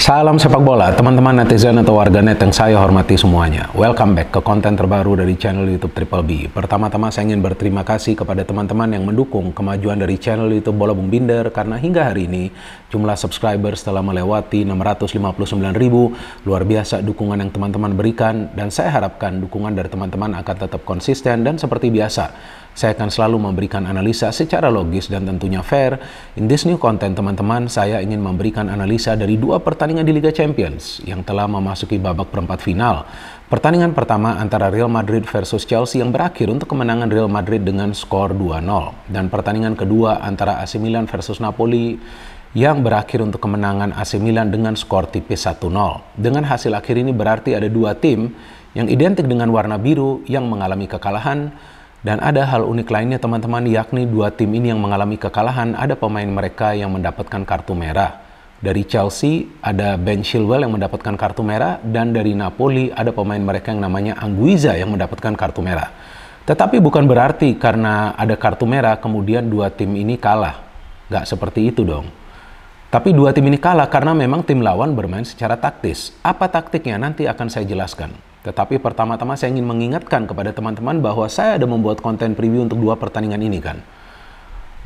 Salam sepak bola, teman-teman netizen atau warganet yang saya hormati semuanya. Welcome back ke konten terbaru dari channel YouTube Triple B. Pertama-tama saya ingin berterima kasih kepada teman-teman yang mendukung kemajuan dari channel YouTube Bola Bung Binder, karena hingga hari ini jumlah subscribers telah melewati 659.000. Luar biasa dukungan yang teman-teman berikan, dan saya harapkan dukungan dari teman-teman akan tetap konsisten dan seperti biasa. Saya akan selalu memberikan analisa secara logis dan tentunya fair. In this new content, teman-teman, saya ingin memberikan analisa dari dua pertandingan di Liga Champions yang telah memasuki babak perempat final. Pertandingan pertama antara Real Madrid versus Chelsea yang berakhir untuk kemenangan Real Madrid dengan skor 2-0. Dan pertandingan kedua antara AC Milan versus Napoli yang berakhir untuk kemenangan AC Milan dengan skor tipis 1-0. Dengan hasil akhir ini berarti ada dua tim yang identik dengan warna biru yang mengalami kekalahan. Dan ada hal unik lainnya, teman-teman, yakni dua tim ini yang mengalami kekalahan, ada pemain mereka yang mendapatkan kartu merah. Dari Chelsea ada Ben Chilwell yang mendapatkan kartu merah, dan dari Napoli ada pemain mereka yang namanya Anguissa yang mendapatkan kartu merah. Tetapi bukan berarti karena ada kartu merah kemudian dua tim ini kalah. Nggak seperti itu dong. Tapi dua tim ini kalah karena memang tim lawan bermain secara taktis. Apa taktiknya nanti akan saya jelaskan. Tetapi pertama-tama saya ingin mengingatkan kepada teman-teman bahwa saya ada membuat konten preview untuk dua pertandingan ini kan.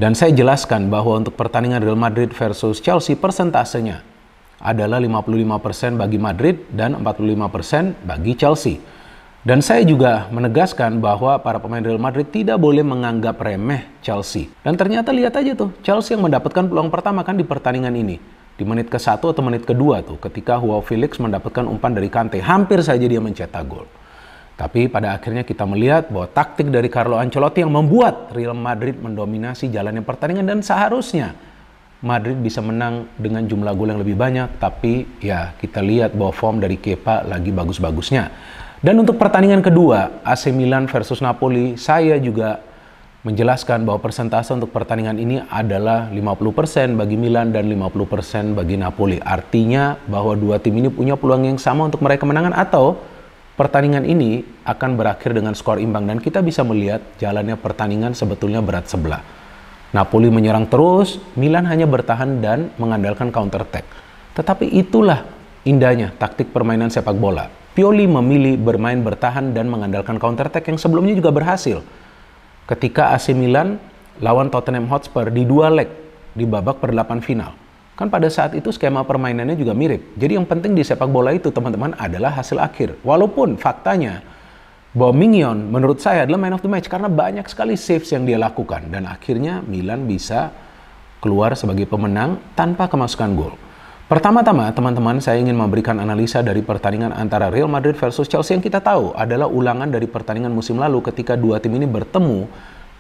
Dan saya jelaskan bahwa untuk pertandingan Real Madrid versus Chelsea persentasenya adalah 55% bagi Madrid dan 45% bagi Chelsea. Dan saya juga menegaskan bahwa para pemain Real Madrid tidak boleh menganggap remeh Chelsea. Dan ternyata lihat aja tuh, Chelsea yang mendapatkan peluang pertama kan di pertandingan ini. Di menit ke-1 atau menit kedua tuh, ketika Joao Felix mendapatkan umpan dari Kante, hampir saja dia mencetak gol. Tapi pada akhirnya kita melihat bahwa taktik dari Carlo Ancelotti yang membuat Real Madrid mendominasi jalannya pertandingan, dan seharusnya Madrid bisa menang dengan jumlah gol yang lebih banyak. Tapi ya kita lihat bahwa form dari Kepa lagi bagus-bagusnya. Dan untuk pertandingan kedua AC Milan versus Napoli, saya juga menjelaskan bahwa persentase untuk pertandingan ini adalah 50% bagi Milan dan 50% bagi Napoli. Artinya bahwa dua tim ini punya peluang yang sama untuk meraih kemenangan, atau pertandingan ini akan berakhir dengan skor imbang. Dan kita bisa melihat jalannya pertandingan sebetulnya berat sebelah. Napoli menyerang terus, Milan hanya bertahan dan mengandalkan counter attack. Tetapi itulah indahnya taktik permainan sepak bola. Pioli memilih bermain bertahan dan mengandalkan counter attack yang sebelumnya juga berhasil. Ketika AC Milan lawan Tottenham Hotspur di dua leg di babak per-8 final. Kan pada saat itu skema permainannya juga mirip. Jadi yang penting di sepak bola itu, teman-teman, adalah hasil akhir. Walaupun faktanya bahwa Mignon menurut saya adalah man of the match karena banyak sekali saves yang dia lakukan. Dan akhirnya Milan bisa keluar sebagai pemenang tanpa kemasukan gol. Pertama-tama, teman-teman, saya ingin memberikan analisa dari pertandingan antara Real Madrid versus Chelsea yang kita tahu adalah ulangan dari pertandingan musim lalu ketika dua tim ini bertemu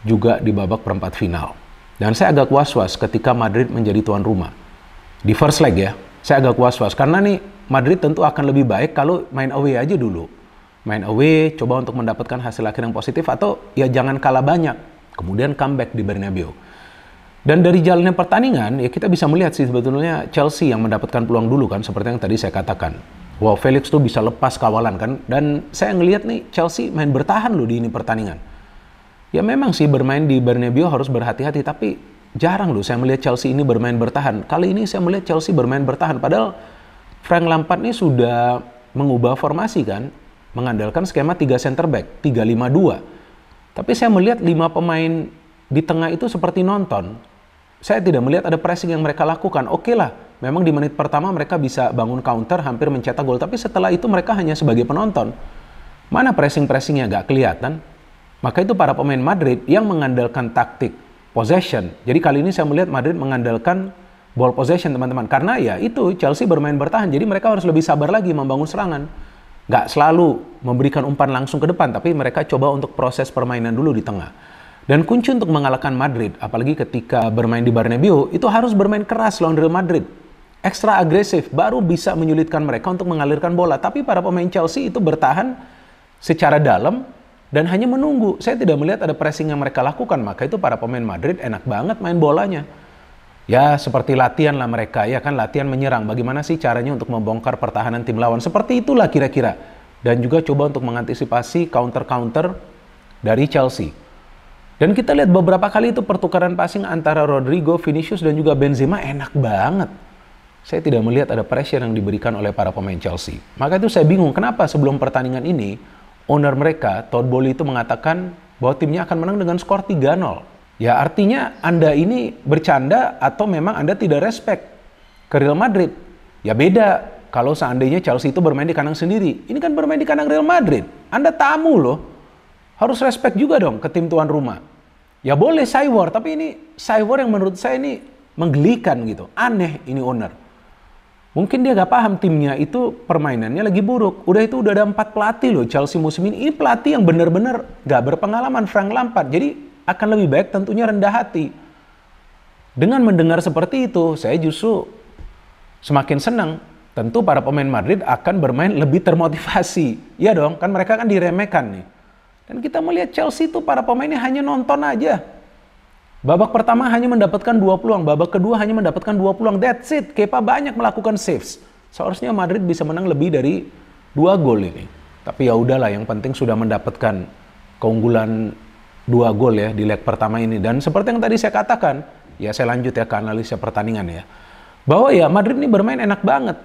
juga di babak perempat final. Dan saya agak was-was ketika Madrid menjadi tuan rumah. Di first leg ya, saya agak was-was karena nih Madrid tentu akan lebih baik kalau main away aja dulu. Main away, coba untuk mendapatkan hasil akhir yang positif, atau ya jangan kalah banyak, kemudian comeback di Bernabeu. Dan dari jalannya pertandingan, ya kita bisa melihat sih sebetulnya Chelsea yang mendapatkan peluang dulu kan, seperti yang tadi saya katakan. Wow, Felix tuh bisa lepas kawalan kan. Dan saya ngelihat nih Chelsea main bertahan loh di ini pertandingan. Ya memang sih bermain di Bernabeu harus berhati-hati, tapi jarang loh saya melihat Chelsea ini bermain bertahan. Kali ini saya melihat Chelsea bermain bertahan, padahal Frank Lampard ini sudah mengubah formasi kan, mengandalkan skema 3 center back, 3-5-2. Tapi saya melihat 5 pemain di tengah itu seperti nonton. Saya tidak melihat ada pressing yang mereka lakukan. Oke lah, memang di menit pertama mereka bisa bangun counter, hampir mencetak gol. Tapi setelah itu mereka hanya sebagai penonton. Mana pressing-pressingnya gak kelihatan. Maka itu para pemain Madrid yang mengandalkan taktik possession. Jadi kali ini saya melihat Madrid mengandalkan ball possession, teman-teman. Karena ya itu, Chelsea bermain bertahan. Jadi mereka harus lebih sabar lagi membangun serangan. Gak selalu memberikan umpan langsung ke depan, tapi mereka coba untuk proses permainan dulu di tengah. Dan kunci untuk mengalahkan Madrid, apalagi ketika bermain di Bernabeu, itu harus bermain keras lawan Real Madrid. Ekstra agresif, baru bisa menyulitkan mereka untuk mengalirkan bola. Tapi para pemain Chelsea itu bertahan secara dalam dan hanya menunggu. Saya tidak melihat ada pressing yang mereka lakukan, maka itu para pemain Madrid enak banget main bolanya. Ya seperti latihan lah mereka, ya kan, latihan menyerang. Bagaimana sih caranya untuk membongkar pertahanan tim lawan? Seperti itulah kira-kira. Dan juga coba untuk mengantisipasi counter-counter dari Chelsea. Dan kita lihat beberapa kali itu pertukaran passing antara Rodrigo, Vinicius, dan juga Benzema enak banget. saya tidak melihat ada pressure yang diberikan oleh para pemain Chelsea. Maka itu saya bingung kenapa sebelum pertandingan ini, owner mereka, Todd Boehly itu mengatakan bahwa timnya akan menang dengan skor 3-0. Ya artinya Anda ini bercanda atau memang Anda tidak respect ke Real Madrid. Ya beda kalau seandainya Chelsea itu bermain di kandang sendiri. Ini kan bermain di kandang Real Madrid. Anda tamu loh. Harus respect juga dong ke tim tuan rumah. Ya boleh cywar, tapi ini cywar yang menurut saya ini menggelikan gitu. Aneh ini owner. Mungkin dia gak paham timnya itu permainannya lagi buruk. Udah itu udah ada 4 pelatih loh Chelsea musim ini. Ini pelatih yang benar-benar gak berpengalaman, Frank Lampard. Jadi akan lebih baik tentunya rendah hati. Dengan mendengar seperti itu, saya justru semakin senang. Tentu para pemain Madrid akan bermain lebih termotivasi. Ya dong, kan mereka kan diremehkan nih. Dan kita melihat Chelsea itu para pemainnya hanya nonton aja. Babak pertama hanya mendapatkan 2 peluang, babak kedua hanya mendapatkan 2 peluang. That's it. Kepa banyak melakukan saves. Seharusnya Madrid bisa menang lebih dari 2 gol ini. Tapi ya udahlah, yang penting sudah mendapatkan keunggulan 2 gol ya di leg pertama ini. Dan seperti yang tadi saya katakan, ya saya lanjut ya ke analisa pertandingan ya. Bahwa ya Madrid ini bermain enak banget.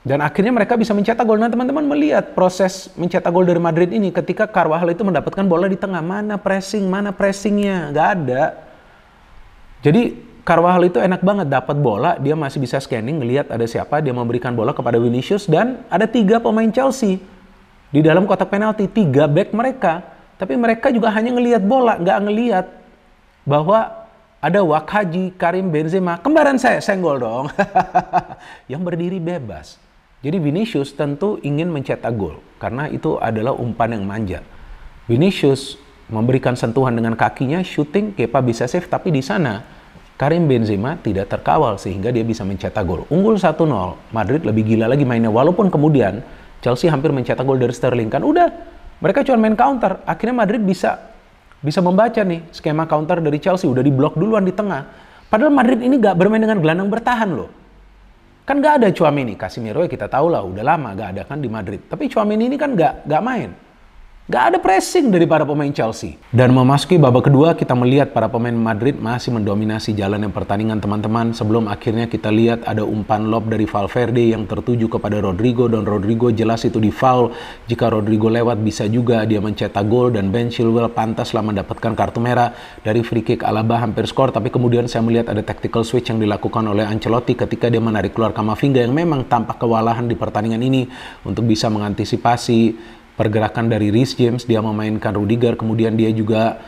Dan akhirnya mereka bisa mencetak gol. Nah teman-teman melihat proses mencetak gol dari Madrid ini ketika Carvajal itu mendapatkan bola di tengah. Mana pressingnya? Gak ada. Jadi Carvajal itu enak banget dapat bola. Dia masih bisa scanning, ngelihat ada siapa. Dia memberikan bola kepada Vinicius. Dan ada 3 pemain Chelsea di dalam kotak penalti. 3 back mereka. Tapi mereka juga hanya ngelihat bola. Gak ngelihat bahwa ada Wakhaji, Karim Benzema. Kembaran saya senggol dong. Yang berdiri bebas. Jadi Vinicius tentu ingin mencetak gol karena itu adalah umpan yang manja. Vinicius memberikan sentuhan dengan kakinya, shooting, Kepa bisa save, tapi di sana Karim Benzema tidak terkawal sehingga dia bisa mencetak gol. Unggul 1-0, Madrid lebih gila lagi mainnya walaupun kemudian Chelsea hampir mencetak gol dari Sterling. Kan udah, mereka cuma main counter. Akhirnya Madrid bisa membaca nih skema counter dari Chelsea, udah diblok duluan di tengah. Padahal Madrid ini gak bermain dengan gelandang bertahan loh. Kan gak ada Tchouaméni, Casemiro ya kita tahu lah udah lama gak ada kan di Madrid. Tapi Tchouaméni ini kan gak main. Gak ada pressing dari para pemain Chelsea. Dan memasuki babak kedua kita melihat para pemain Madrid masih mendominasi jalannya pertandingan teman-teman. Sebelum akhirnya kita lihat ada umpan lob dari Valverde yang tertuju kepada Rodrigo. Dan Rodrigo jelas itu di foul. Jika Rodrigo lewat bisa juga dia mencetak gol. Dan Ben Chilwell pantaslah mendapatkan kartu merah dari free kick. Alaba hampir skor. Tapi kemudian saya melihat ada tactical switch yang dilakukan oleh Ancelotti ketika dia menarik keluar Camavinga yang memang tampak kewalahan di pertandingan ini untuk bisa mengantisipasi pergerakan dari Reece James. Dia memainkan Rudiger, kemudian dia juga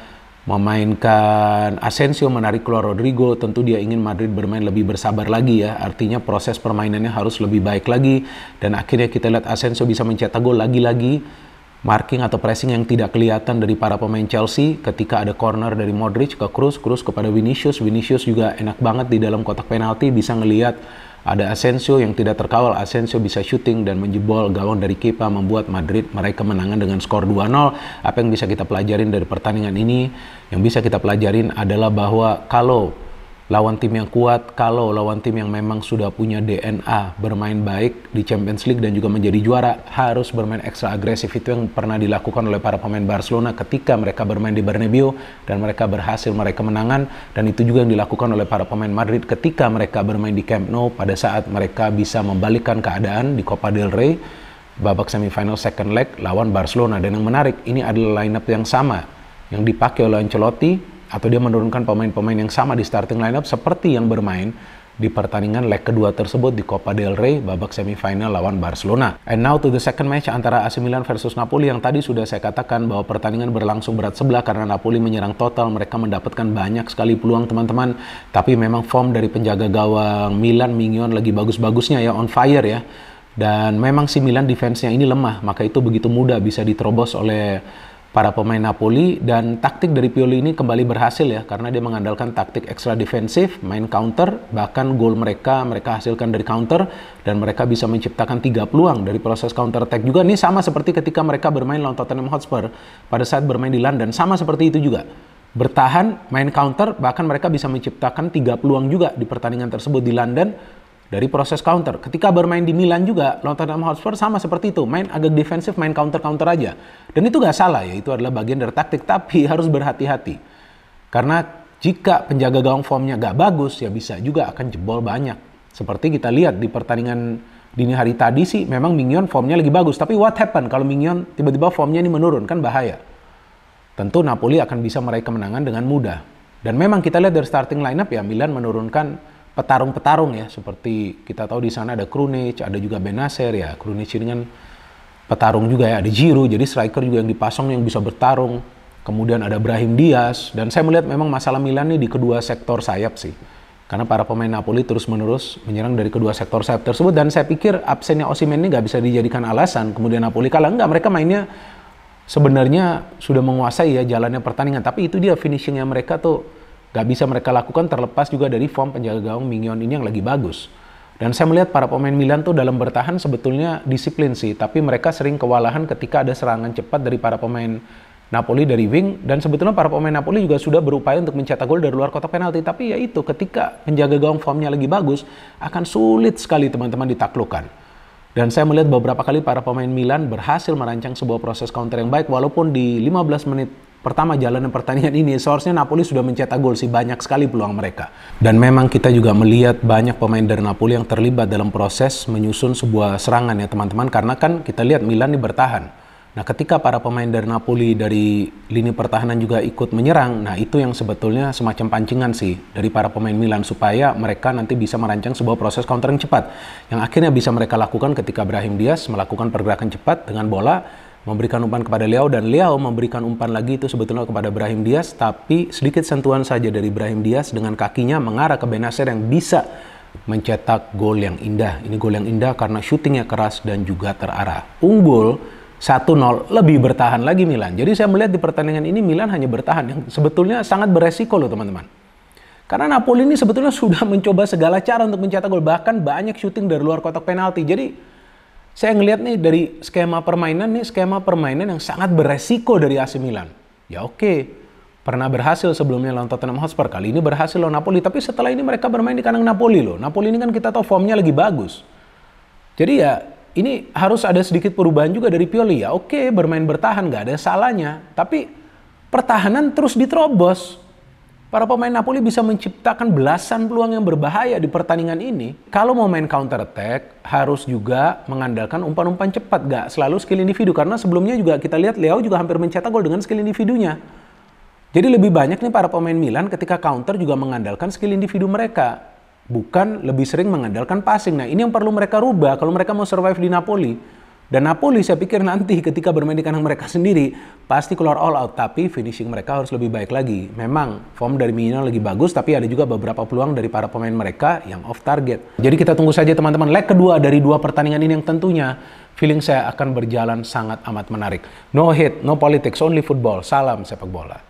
memainkan Asensio, menarik keluar Rodrigo. Tentu dia ingin Madrid bermain lebih bersabar lagi ya, artinya proses permainannya harus lebih baik lagi. Dan akhirnya kita lihat Asensio bisa mencetak gol lagi-lagi. Marking atau pressing yang tidak kelihatan dari para pemain Chelsea ketika ada corner dari Modric ke Kroos kepada Vinicius. Vinicius juga enak banget di dalam kotak penalti, bisa ngelihat ada Asensio yang tidak terkawal. Asensio bisa shooting dan menjebol gawang dari Kepa, membuat Madrid meraih kemenangan dengan skor 2-0. Apa yang bisa kita pelajarin dari pertandingan ini? Yang bisa kita pelajarin adalah bahwa kalau lawan tim yang kuat, kalau lawan tim yang memang sudah punya DNA bermain baik di Champions League dan juga menjadi juara, harus bermain ekstra agresif. Itu yang pernah dilakukan oleh para pemain Barcelona ketika mereka bermain di Bernabeu dan mereka berhasil meraih kemenangan. Dan itu juga yang dilakukan oleh para pemain Madrid ketika mereka bermain di Camp Nou pada saat mereka bisa membalikkan keadaan di Copa del Rey babak semifinal second leg lawan Barcelona. Dan yang menarik, ini adalah lineup yang sama yang dipakai oleh Ancelotti, atau dia menurunkan pemain-pemain yang sama di starting lineup seperti yang bermain di pertandingan leg kedua tersebut di Copa del Rey babak semifinal lawan Barcelona. And now to the second match antara AC Milan versus Napoli, yang tadi sudah saya katakan bahwa pertandingan berlangsung berat sebelah karena Napoli menyerang total. Mereka mendapatkan banyak sekali peluang teman-teman, tapi memang form dari penjaga gawang Milan, Mignon, lagi bagus-bagusnya ya, on fire ya. Dan memang si Milan defense-nya ini lemah, maka itu begitu mudah bisa diterobos oleh para pemain Napoli. Dan taktik dari Pioli ini kembali berhasil ya, karena dia mengandalkan taktik ekstra defensif, main counter, bahkan gol mereka hasilkan dari counter, dan mereka bisa menciptakan 3 peluang dari proses counter attack juga. Ini sama seperti ketika mereka bermain lawan Tottenham Hotspur pada saat bermain di London, sama seperti itu juga. Bertahan, main counter, bahkan mereka bisa menciptakan 3 peluang juga di pertandingan tersebut di London dari proses counter. Ketika bermain di Milan juga, Tottenham Hotspur sama seperti itu. Main agak defensif, main counter-counter aja. Dan itu gak salah ya, itu adalah bagian dari taktik. Tapi harus berhati-hati. Karena jika penjaga gawang formnya gak bagus, ya bisa juga akan jebol banyak. Seperti kita lihat di pertandingan dini hari tadi sih memang Mignon formnya lagi bagus. Tapi what happened kalau Mignon tiba-tiba formnya ini menurun? Kan bahaya. Tentu Napoli akan bisa meraih kemenangan dengan mudah. Dan memang kita lihat dari starting lineup ya, Milan menurunkan petarung-petarung ya. Seperti kita tahu di sana ada Krunic, ada juga Benacer ya. Krunic ini kan petarung juga ya. Ada Giroud, jadi striker juga yang dipasang yang bisa bertarung. Kemudian ada Brahim Diaz. Dan saya melihat memang masalah Milan ini di kedua sektor sayap sih. Karena para pemain Napoli terus-menerus menyerang dari kedua sektor sayap tersebut. Dan saya pikir absennya Osimhen ini nggak bisa dijadikan alasan. Kemudian Napoli kalah. Enggak, mereka mainnya sebenarnya sudah menguasai ya jalannya pertandingan. Tapi itu dia finishingnya mereka tuh nggak bisa mereka lakukan terlepas juga dari form penjaga gawang Mignon ini yang lagi bagus. Dan saya melihat para pemain Milan tuh dalam bertahan sebetulnya disiplin sih. Tapi mereka sering kewalahan ketika ada serangan cepat dari para pemain Napoli dari wing, dan sebetulnya para pemain Napoli juga sudah berupaya untuk mencetak gol dari luar kotak penalti, tapi ya itu ketika penjaga gawang formnya lagi bagus akan sulit sekali teman-teman ditaklukkan. Dan saya melihat beberapa kali para pemain Milan berhasil merancang sebuah proses counter yang baik, walaupun di 15 menit pertama jalannya pertandingan ini seharusnya Napoli sudah mencetak gol sih, banyak sekali peluang mereka. Dan memang kita juga melihat banyak pemain dari Napoli yang terlibat dalam proses menyusun sebuah serangan ya teman-teman, karena kan kita lihat Milan ini bertahan. Nah, ketika para pemain dari Napoli dari lini pertahanan juga ikut menyerang, nah itu yang sebetulnya semacam pancingan sih dari para pemain Milan supaya mereka nanti bisa merancang sebuah proses counter yang cepat. Yang akhirnya bisa mereka lakukan ketika Brahim Diaz melakukan pergerakan cepat dengan bola, memberikan umpan kepada Leao, dan Leao memberikan umpan lagi itu sebetulnya kepada Brahim Diaz, tapi sedikit sentuhan saja dari Brahim Diaz dengan kakinya mengarah ke Benacer yang bisa mencetak gol yang indah. Ini gol yang indah karena syutingnya keras dan juga terarah. Unggul 1-0, lebih bertahan lagi Milan. Jadi saya melihat di pertandingan ini Milan hanya bertahan, yang sebetulnya sangat beresiko loh teman-teman. Karena Napoli ini sebetulnya sudah mencoba segala cara untuk mencetak gol, bahkan banyak syuting dari luar kotak penalti. Jadi saya ngelihat nih dari skema permainan yang sangat beresiko dari AC Milan. Ya oke, pernah berhasil sebelumnya lawan Tottenham Hotspur, kali ini berhasil lawan Napoli, tapi setelah ini mereka bermain di kandang Napoli loh. Napoli ini kan kita tahu formnya lagi bagus. Jadi ya ini harus ada sedikit perubahan juga dari Pioli. Ya oke, bermain bertahan nggak ada salahnya. Tapi pertahanan terus diterobos. Para pemain Napoli bisa menciptakan belasan peluang yang berbahaya di pertandingan ini. Kalau mau main counter attack, harus juga mengandalkan umpan-umpan cepat. Nggak selalu skill individu. Karena sebelumnya juga kita lihat Leao juga hampir mencetak gol dengan skill individunya. Jadi lebih banyak nih para pemain Milan ketika counter juga mengandalkan skill individu mereka. Bukan lebih sering mengandalkan passing. Nah ini yang perlu mereka rubah kalau mereka mau survive di Napoli. Dan Napoli saya pikir nanti ketika bermain di kandang mereka sendiri pasti keluar all out. Tapi finishing mereka harus lebih baik lagi. Memang form dari Mignon lagi bagus, tapi ada juga beberapa peluang dari para pemain mereka yang off target. Jadi kita tunggu saja teman-teman leg kedua dari dua pertandingan ini yang tentunya feeling saya akan berjalan sangat amat menarik. No hate, no politics, only football. Salam sepak bola.